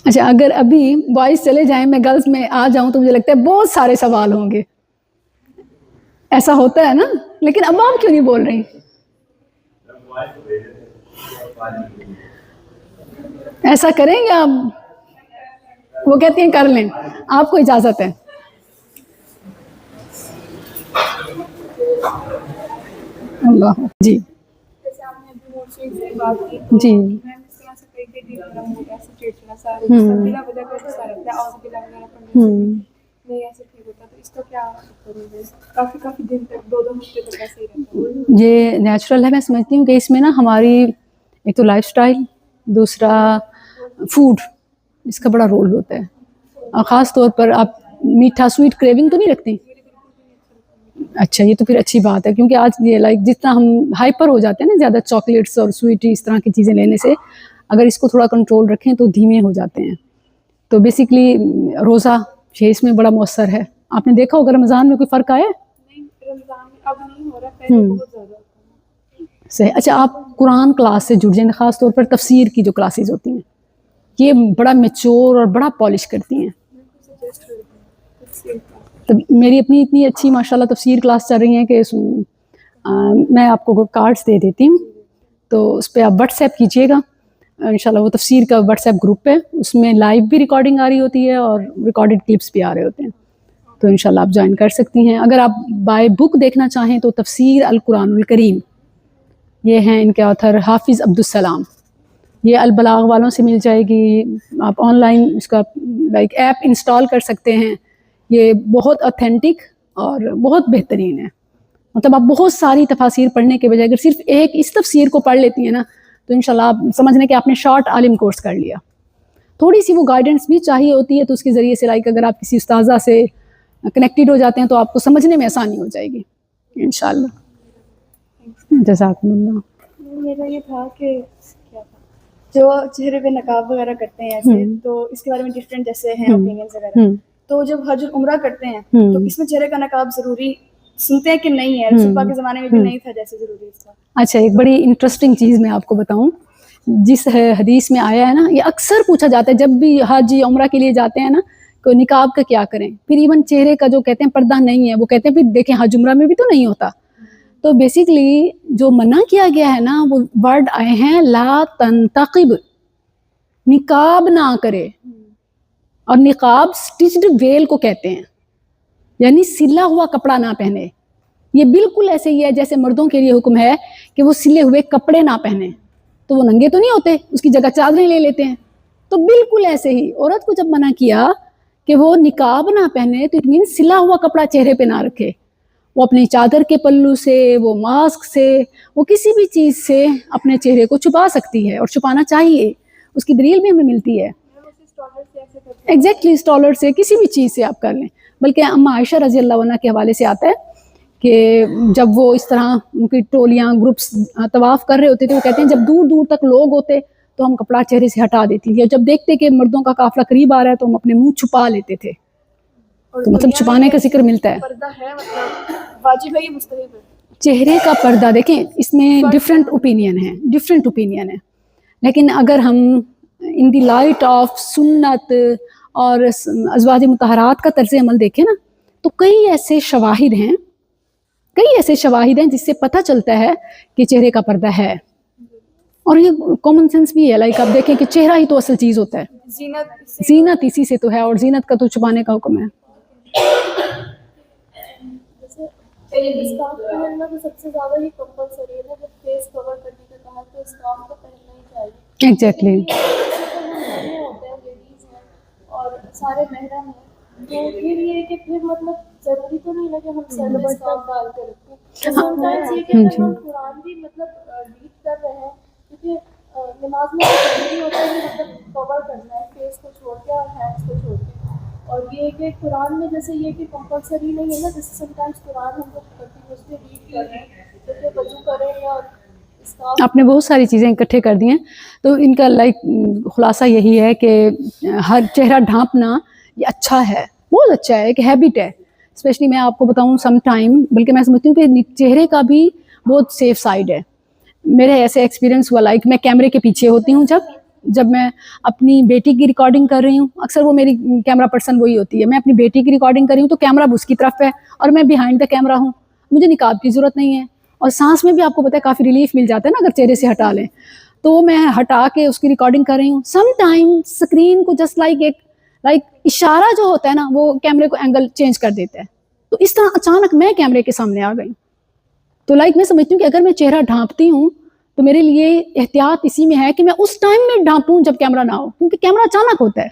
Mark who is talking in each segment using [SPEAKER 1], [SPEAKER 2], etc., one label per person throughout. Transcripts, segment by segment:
[SPEAKER 1] اچھا اگر ابھی بوائز چلے جائیں میں گرلز میں آ جاؤں تو مجھے لگتا ہے بہت سارے سوال ہوں گے، ایسا ہوتا ہے نا، لیکن اب آپ کیوں نہیں بول رہی؟ ایسا کریں گے آپ؟ وہ کہتی ہیں کر لیں، آپ کو اجازت ہے. اللہ جی
[SPEAKER 2] جیسے آپ نے ابھی موڈ سوئنگز کی بات کی
[SPEAKER 1] جی
[SPEAKER 2] میم اس طرح سے کئی کئی دن گرم ہو گیا سچویشن ایسا بلا وجہ کا غصہ رہتا ہے اور بلا وغیرہ پڑھنے سے نہیں ایسے ٹھیک ہوتا، تو اس کا کیا کروں گے؟ کافی دن تک 2 ہفتے تک ایسے ہی رہتا ہے.
[SPEAKER 1] یہ نیچرل ہے، میں سمجھتی ہوں کہ اس میں نا ہماری ایک تو لائف سٹائل، دوسرا فوڈ، اس کا بڑا رول ہوتا ہے. اور خاص طور پر آپ میٹھا سویٹ کریونگ تو نہیں رکھتی؟ اچھا یہ تو پھر اچھی بات ہے، کیونکہ آج یہ لائک جتنا ہم ہائپر ہو جاتے ہیں نا زیادہ چاکلیٹس اور سویٹ اس طرح کی چیزیں لینے سے، اگر اس کو تھوڑا کنٹرول رکھیں تو دھیمے ہو جاتے ہیں. تو بیسکلی روزہ یہ اس میں بڑا مؤثر ہے. آپ نے دیکھا ہوگا رمضان میں کوئی فرق آیا؟
[SPEAKER 2] نہیں رمضان اب نہیں ہو رہا، پہلے بہت زیادہ ہوتا ہے.
[SPEAKER 1] صحیح. اچھا آپ قرآن کلاس سے جڑ جائیں، خاص طور پر تفسیر کی جو کلاسز ہوتی ہیں یہ بڑا میچور اور بڑا پالش کرتی ہیں. تو میری اپنی اتنی اچھی ماشاءاللہ تفسیر کلاس چل رہی ہیں کہ میں آپ کو کارڈز دے دیتی ہوں، تو اس پہ آپ واٹس ایپ کیجیے گا انشاءاللہ. وہ تفسیر کا واٹس ایپ گروپ ہے، اس میں لائیو بھی ریکارڈنگ آ رہی ہوتی ہے اور ریکارڈڈ کلپس بھی آ رہے ہوتے ہیں، تو انشاءاللہ آپ جوائن کر سکتی ہیں. اگر آپ بائی بک دیکھنا چاہیں تو تفسیر القرآن الکریم، یہ ہیں ان کے آتھر حافظ عبدالسلام. یہ البلاغ والوں سے مل جائے گی، آپ آن لائن اس کا لائک ایپ انسٹال کر سکتے ہیں. یہ بہت اوتھینٹک اور بہت بہترین ہے. مطلب آپ بہت ساری تفاسیر پڑھنے کے بجائے اگر صرف ایک اس تفسیر کو پڑھ لیتی ہیں نا تو انشاءاللہ آپ سمجھنے کہ آپ نے شارٹ عالم کورس کر لیا. تھوڑی سی وہ گائیڈنس بھی چاہیے ہوتی ہے، تو اس کے ذریعے سے لائک اگر آپ کسی استاذہ سے کنیکٹڈ ہو جاتے ہیں تو آپ کو سمجھنے میں آسانی ہو جائے گی انشاءاللہ. جزاکم اللہ.
[SPEAKER 2] میرا یہ تھا کہ جو چہرے پہ نقاب وغیرہ کرتے ہیں ایسے، تو اس کے بارے میں ڈفرینٹ جیسے ہیں اوپینینز وغیرہ، تو جب حج عمرہ کرتے ہیں تو اس میں چہرے کا نقاب ضروری سنتے ہیں کہ نہیں ہے؟ رسول پاک کے زمانے میں بھی نہیں تھا جیسے ضروری اس کا.
[SPEAKER 1] اچھا ایک بڑی انٹرسٹنگ چیز میں آپ کو بتاؤں، جس حدیث میں آیا ہے نا، یہ اکثر پوچھا جاتا ہے جب بھی حج عمرہ کے لیے جاتے ہیں نا کہ نقاب کا کیا کریں. پھر ایون چہرے کا جو کہتے ہیں پردہ نہیں ہے، وہ کہتے ہیں پھر دیکھیں حج عمرہ میں بھی تو نہیں ہوتا. تو بیسیکلی جو منع کیا گیا ہے نا وہ ورڈ آئے ہیں لا تنتقب، نقاب نہ کرے. اور نقاب سٹچڈ ویل کو کہتے ہیں، یعنی سلا ہوا کپڑا نہ پہنے. یہ بالکل ایسے ہی ہے جیسے مردوں کے لیے حکم ہے کہ وہ سلے ہوئے کپڑے نہ پہنے، تو وہ ننگے تو نہیں ہوتے، اس کی جگہ چادریں لے لیتے ہیں. تو بالکل ایسے ہی عورت کو جب منع کیا کہ وہ نقاب نہ پہنے تو اٹ مین سلا ہوا کپڑا چہرے پہ نہ رکھے. وہ اپنی چادر کے پلو سے، وہ ماسک سے، وہ کسی بھی چیز سے اپنے چہرے کو چھپا سکتی ہے اور چھپانا چاہیے. اس کی دلیل بھی ہمیں ملتی ہے. ایگزیکٹلی اسٹالر سے کسی بھی چیز سے آپ کر لیں. بلکہ اما عائشہ رضی اللہ عنہ کے حوالے سے آتا ہے کہ جب وہ اس طرح ان کی ٹولیاں گروپس طواف کر رہے ہوتے تھے، وہ کہتے ہیں جب دور دور تک لوگ ہوتے تو ہم کپڑا چہرے سے ہٹا دیتی تھی، اور جب دیکھتے کہ مردوں کا قافلہ قریب آ رہا ہے تو ہم اپنے منہ چھپا لیتے تھے. تو مطلب چھپانے کا ذکر ملتا ہے.
[SPEAKER 2] پردہ ہے مطلب واجب ہے یا مستحب ہے؟
[SPEAKER 1] چہرے کا پردہ دیکھیں اس میں ڈفرینٹ اوپینین ہے، لیکن اگر ہم ان دی لائٹ آف سنت اور ازواج مطہرات کا طرز عمل دیکھیں نا تو کئی ایسے شواہد ہیں جس سے پتہ چلتا ہے کہ چہرے کا پردہ ہے. اور یہ کامن سینس بھی ہے، لائک آپ دیکھیں کہ چہرہ ہی تو اصل چیز ہوتا ہے، زینت اسی سے تو ہے، اور زینت کا تو چھپانے کا حکم ہے.
[SPEAKER 2] اسکارف پہننا تو سب سے زیادہ ہی کمپلسری ہے، جب فیس کور کرنے کا کہا تو اسکارف تو پہننا ہی چاہیے.
[SPEAKER 1] ایگزیکٹلی.
[SPEAKER 2] ہوتے ہیں لیڈیز ہیں اور سارے محرم ہیں، تو پھر یہ کہ پھر مطلب ضروری تو نہیں ہے کہ ہم سر میں اسکارف ڈال کے رکھیں. سم ٹائمز یہ کہ اگر ہم قرآن بھی مطلب ریڈ کر رہے ہیں، کیونکہ نماز میں ضروری ہوتا ہے کہ مطلب کور کرنا ہے فیس کو چھوڑ کے اور ہینڈس کو چھوڑ کے. اور یہ کہ قرآن میں جیسے یہ کہ کمپلسری نہیں ہے نا، جیسے سم ٹائمز قرآن ہم لوگ کنٹینیوسلی ریڈ کر رہے ہیں تو پھر وضو کریں یا
[SPEAKER 1] آپ نے بہت ساری چیزیں اکٹھے کر دی ہیں. تو ان کا لائک خلاصہ یہی ہے کہ ہر چہرہ ڈھانپنا یہ اچھا ہے، بہت اچھا ہے، ایک ہیبٹ ہے. اسپیشلی میں آپ کو بتاؤں سم ٹائم، بلکہ میں سمجھتی ہوں کہ چہرے کا بھی بہت سیف سائڈ ہے. میرے ایسے ایکسپیرینس ہوا، لائک میں کیمرے کے پیچھے ہوتی ہوں جب جب میں اپنی بیٹی کی ریکارڈنگ کر رہی ہوں, اکثر وہ میری کیمرہ پرسن وہی ہوتی ہے, میں اپنی بیٹی کی ریکارڈنگ کر رہی ہوں تو کیمرہ اس کی طرف ہے اور میں بیہائنڈ دا کیمرہ ہوں, مجھے نقاب کی ضرورت نہیں ہے. اور سانس میں بھی آپ کو پتہ ہے کافی ریلیف مل جاتا ہے نا اگر چہرے سے ہٹا لیں, تو میں ہٹا کے اس کی ریکارڈنگ کر رہی ہوں. سم ٹائم اسکرین کو جسٹ لائک اشارہ جو ہوتا ہے نا وہ کیمرے کو اینگل چینج کر دیتا ہے, تو اس طرح اچانک میں کیمرے کے سامنے آ گئی. تو میں سمجھتی ہوں کہ اگر میں چہرہ ڈھانپتی ہوں تو میرے لیے احتیاط اسی میں ہے کہ میں اس ٹائم میں ڈھانپوں جب کیمرہ نہ ہو, کیونکہ کیمرہ اچانک ہوتا ہے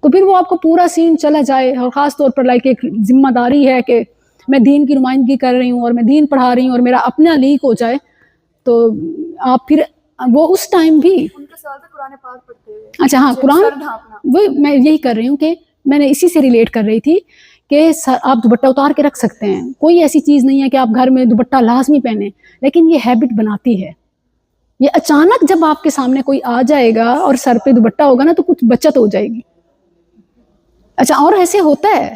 [SPEAKER 1] تو پھر وہ آپ کو پورا سین چلا جائے. اور خاص طور پر ایک ذمہ داری ہے کہ میں دین کی نمائندگی کر رہی ہوں اور میں دین پڑھا رہی ہوں اور میرا اپنا لیک ہو جائے, تو آپ پھر وہ اس ٹائم بھی
[SPEAKER 2] ان کے ساتھ قرآن پاک پڑھتے ہوئے.
[SPEAKER 1] اچھا ہاں, قرآن وہ میں یہی کر رہی ہوں کہ میں نے اسی سے ریلیٹ کر رہی تھی کہ آپ دوپٹہ اتار کے رکھ سکتے ہیں, کوئی ایسی چیز نہیں ہے کہ آپ گھر میں دوپٹہ لازمی پہنیں, لیکن یہ ہیبٹ بناتی ہے. یہ اچانک جب آپ کے سامنے کوئی آ جائے گا اور سر پہ دوپٹہ ہوگا نا تو کچھ بچت ہو جائے گی. اچھا اور ایسے ہوتا ہے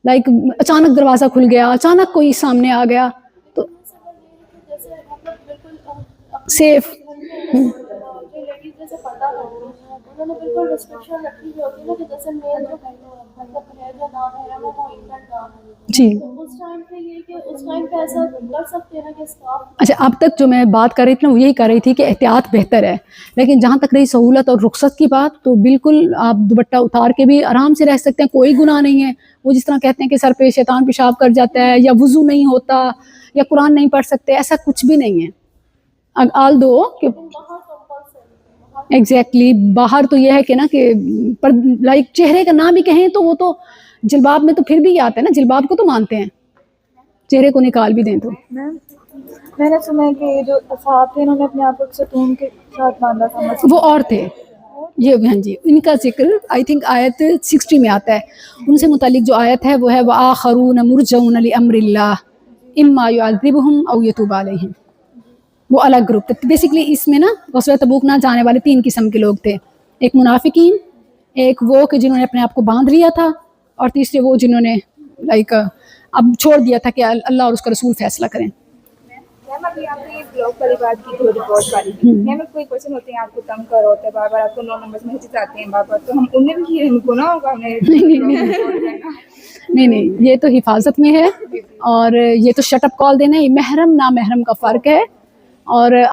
[SPEAKER 1] اچانک دروازہ کھل گیا, اچانک کوئی سامنے آ گیا تو
[SPEAKER 2] جیسے مطلب بالکل
[SPEAKER 1] سیف.
[SPEAKER 2] جو لیڈیز جیسے پردہ کرتی ہیں انہوں نے بالکل ریسٹرکشن رکھی ہوئی ہوتی ہے نا کہ جیسے میل جو مطلب ہے جو نامحرم ہے وہ انٹر نہ
[SPEAKER 1] جی.
[SPEAKER 2] اس ٹائم پہ یہ کہ اس ٹائم پہ ایسا کر سکتے ہیں نا کہ اسکارف.
[SPEAKER 1] اچھا اب تک جو میں بات کر رہی تھی نا وہ یہی کر رہی تھی کہ احتیاط بہتر ہے, لیکن جہاں تک رہی سہولت اور رخصت کی بات تو بالکل آپ دوپٹہ اتار کے بھی آرام سے رہ سکتے ہیں, کوئی گناہ نہیں ہے. وہ جس طرح کہتے ہیں کہ سر پہ شیطان پیشاب کر جاتا ہے یا وضو نہیں ہوتا یا قرآن نہیں پڑھ سکتے, ایسا کچھ بھی نہیں ہے. آل دو کہ ایگزیکٹلی باہر تو یہ ہے کہ نا کہ چہرے کا نام بھی کہیں تو وہ تو جلباب میں تو پھر بھی یہ آتا ہے نا, جلباب کو تو مانتے ہیں, چہرے کو نکال بھی دیں تو.
[SPEAKER 3] میں نے سنا ہے کہ یہ جو اصحاب تھے انہوں نے اپنے آپ کو ستون کے ساتھ باندھا تھا.
[SPEAKER 1] وہ اور تھے یہ, ہاں جی, ان کا ذکر آئی تھنک آیت 60 میں آتا ہے. ان سے متعلق جو آیت ہے وہ ہے وَآخَرُونَ مُرْجَوْنَ لِأَمْرِ اللَّهِ إِمَّا يُعَذِّبُهُمْ أَوْ يَتُوبَ عَلَيْهِمْ. وہ الگ گروپ تھے. بیسکلی اس میں نا غزوہ تبوک نہ جانے والے 3 قسم کے لوگ تھے, ایک منافقین, ایک وہ کہ جنہوں نے اپنے آپ کو باندھ لیا تھا, اور تیسرے وہ جنہوں نے اب چھوڑ دیا تھا کہ اللہ اور اس کا رسول فیصلہ کریں.
[SPEAKER 3] میم ابھی آپ نے یہ بلاگ والی بات کی تھی, رپورٹ والی. میم کوئی پرسن ہوتے ہیں آپ کو تنگ کر ہوتا ہے بار بار, آپ کو 9 نمبر میسیجز آتے ہیں بار بار, تو ہم انہیں بھی ان کو نہ ہوگا
[SPEAKER 1] نہیں, یہ تو حفاظت میں ہے, اور یہ تو شٹ اپ کال دینا, یہ محرم نامحرم کا فرق ہے. اور